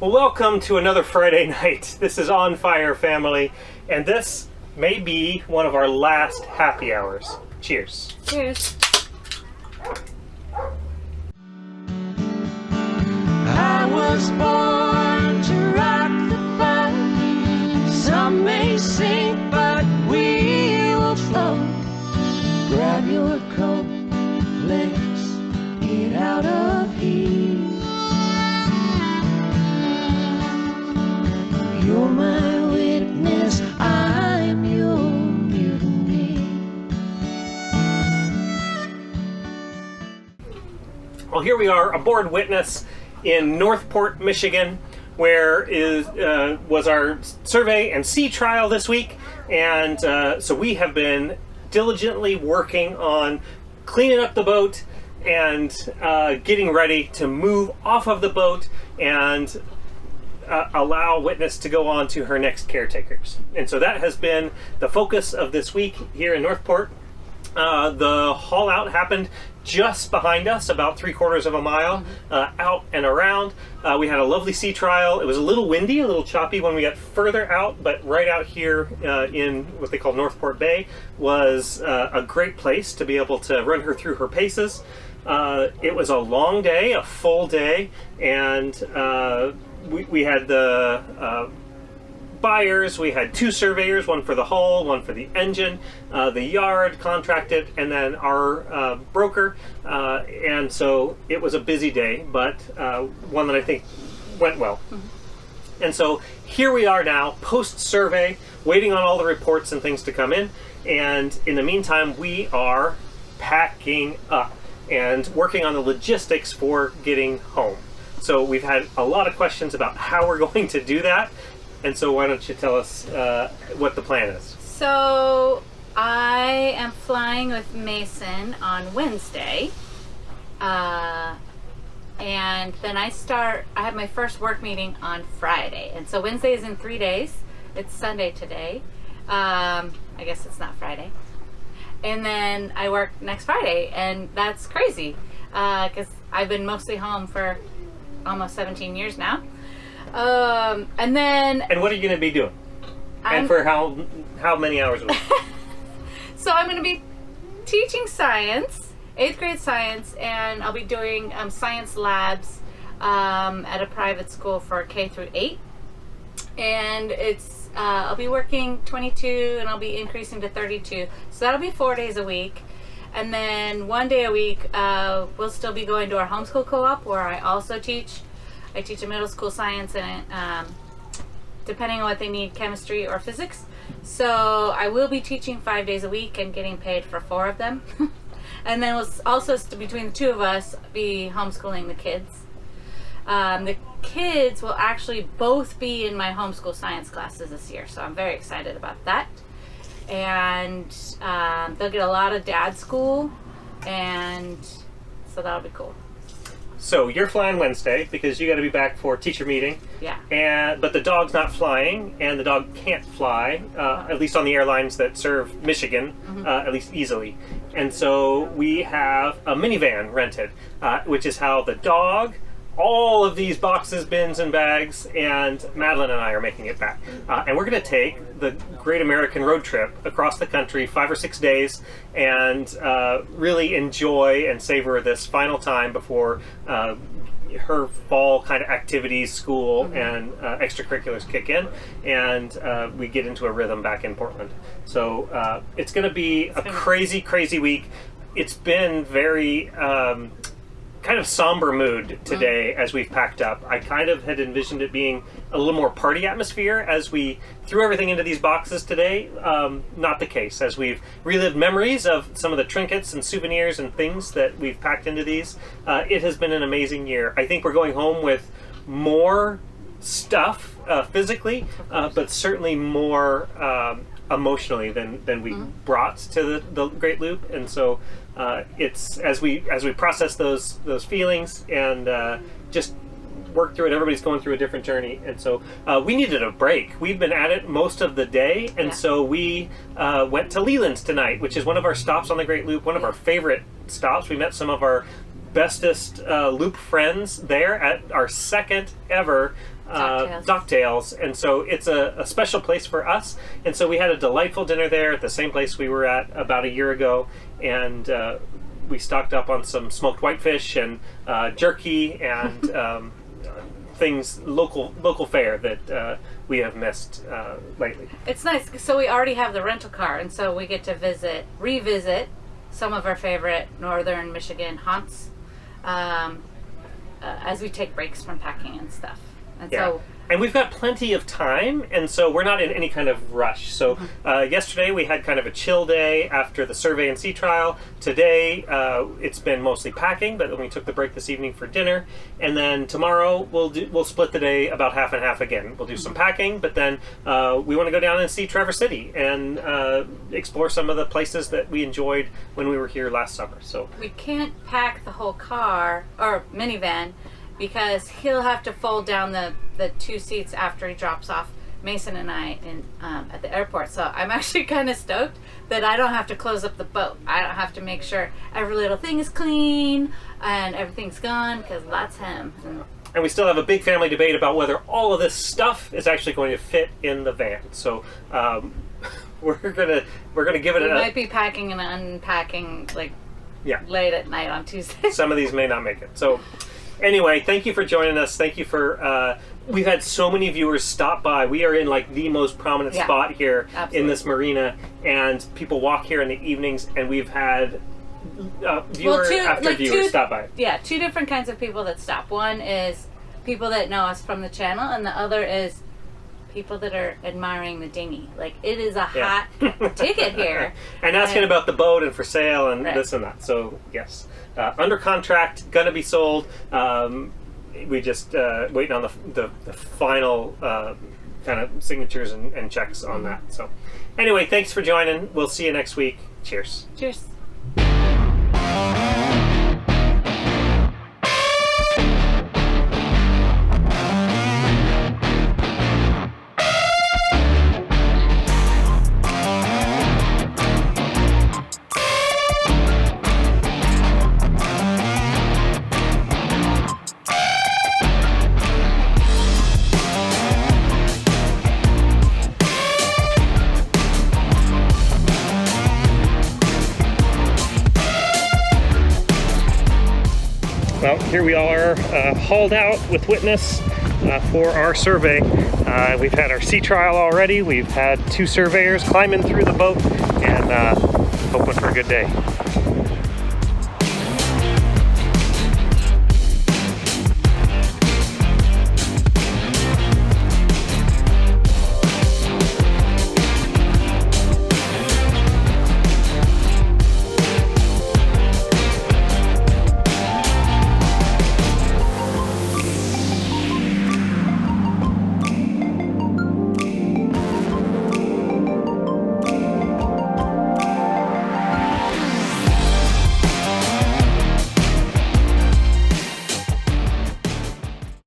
Well, welcome to another Friday night. This is On Fire, family, and this may be one of our last happy hours. Cheers. Cheers. I was born to rock the boat. Some may sink, but we will float. Grab your coat, let's get out of here. You're my witness, I'm your mutiny. Well, here we are aboard Witness in Northport, Michigan, where was our survey and sea trial this week. And so we have been diligently working on cleaning up the boat and getting ready to move off of the boat and allow Witness to go on to her next caretakers. And so that has been the focus of this week here in Northport. The haul out happened just behind us, about 3/4 of a mile out and around. We had a lovely sea trial. It was a little windy, a little choppy when we got further out, but right out here in what they call Northport Bay was a great place to be able to run her through her paces. It was a long day, a full day, and we had the buyers, we had 2 surveyors, one for the hull, one for the engine, the yard contracted, and then our broker. And so it was a busy day, but one that I think went well. Mm-hmm. And so here we are now, post-survey, waiting on all the reports and things to come in. And in the meantime, we are packing up and working on the logistics for getting home. So we've had a lot of questions about how we're going to do that. And so why don't you tell us what the plan is? So I am flying with Mason on Wednesday. And then I have my first work meeting on Friday. And so Wednesday is in 3 days. It's Sunday today. I guess it's not Friday. And then I work next Friday. And that's crazy. Because I've been mostly home for almost 17 years now. And then... And what are you going to be doing? And for how many hours a week? So I'm going to be teaching science, 8th grade science, and I'll be doing science labs at a private school for K through 8. And it's I'll be working 22 and I'll be increasing to 32. So that'll be 4 days a week. And then 1 day a week we'll still be going to our homeschool co-op where I also teach. I teach a middle school science and depending on what they need, chemistry or physics. So I will be teaching 5 days a week and getting paid for 4 of them. And then we'll also, between the 2 of us, be homeschooling the kids. The kids will actually both be in my homeschool science classes this year, so I'm very excited about that. And they'll get a lot of dad school, and so that'll be cool. So you're flying Wednesday because you got to be back for teacher meeting. Yeah. But the dog's not flying, and the dog can't fly, at least on the airlines that serve Michigan, at least easily. And so we have a minivan rented, which is how the dog, all of these boxes, bins, and bags, and Madeline and I are making it back. And we're going to take the Great American Road Trip across the country, 5 or 6 days, and really enjoy and savor this final time before her fall kind of activities, school, and extracurriculars kick in, and we get into a rhythm back in Portland. So it's going to be a crazy, crazy week. It's been very... kind of somber mood today as we've packed up. I kind of had envisioned it being a little more party atmosphere as we threw everything into these boxes today. Not the case, as we've relived memories of some of the trinkets and souvenirs and things that we've packed into these. It has been an amazing year. I think we're going home with more stuff physically, but certainly more emotionally than we brought to the Great Loop. And so it's as we process those feelings and just work through it. Everybody's going through a different journey, and so we needed a break. We've been at it most of the day, and so we went to Leland's tonight, which is one of our stops on the Great Loop, one of our favorite stops. We met some of our bestest Loop friends there at our second ever Docktails, and so it's a special place for us. And so we had a delightful dinner there at the same place we were at about a year ago, and we stocked up on some smoked whitefish and jerky and things, local fare that we have missed lately. It's nice. So we already have the rental car, and so we get to revisit some of our favorite northern Michigan haunts as we take breaks from packing and stuff. And so and we've got plenty of time, and so we're not in any kind of rush. So yesterday we had kind of a chill day after the survey and sea trial. Today it's been mostly packing, but then we took the break this evening for dinner, and then tomorrow we'll split the day about half and half again. We'll do some packing, but then we want to go down and see Traverse City and explore some of the places that we enjoyed when we were here last summer. So we can't pack the whole car or minivan, because he'll have to fold down the 2 seats after he drops off Mason and I at the airport. So I'm actually kind of stoked that I don't have to close up the boat. I don't have to make sure every little thing is clean and everything's gone, because that's him. And we still have a big family debate about whether all of this stuff is actually going to fit in the van. So we're gonna give it We a. might be packing and unpacking late at night on Tuesday. Some of these may not make it. So anyway, thank you for joining us. Thank you for. We've had so many viewers stop by. We are in like the most prominent spot here in this marina, and people walk here in the evenings, and we've had viewers stop by. Yeah, 2 different kinds of people that stop. One is people that know us from the channel, and the other is people that are admiring the dinghy. Like, it is a hot ticket here. And asking about the boat and for sale and this and that. So, yes. Under contract, gonna be sold. We just waiting on the final kind of signatures and checks on that. So, anyway, thanks for joining. We'll see you next week. Cheers. Cheers. Well, here we are, hauled out with Witness for our survey. We've had our sea trial already. We've had 2 surveyors climbing through the boat, and hoping for a good day.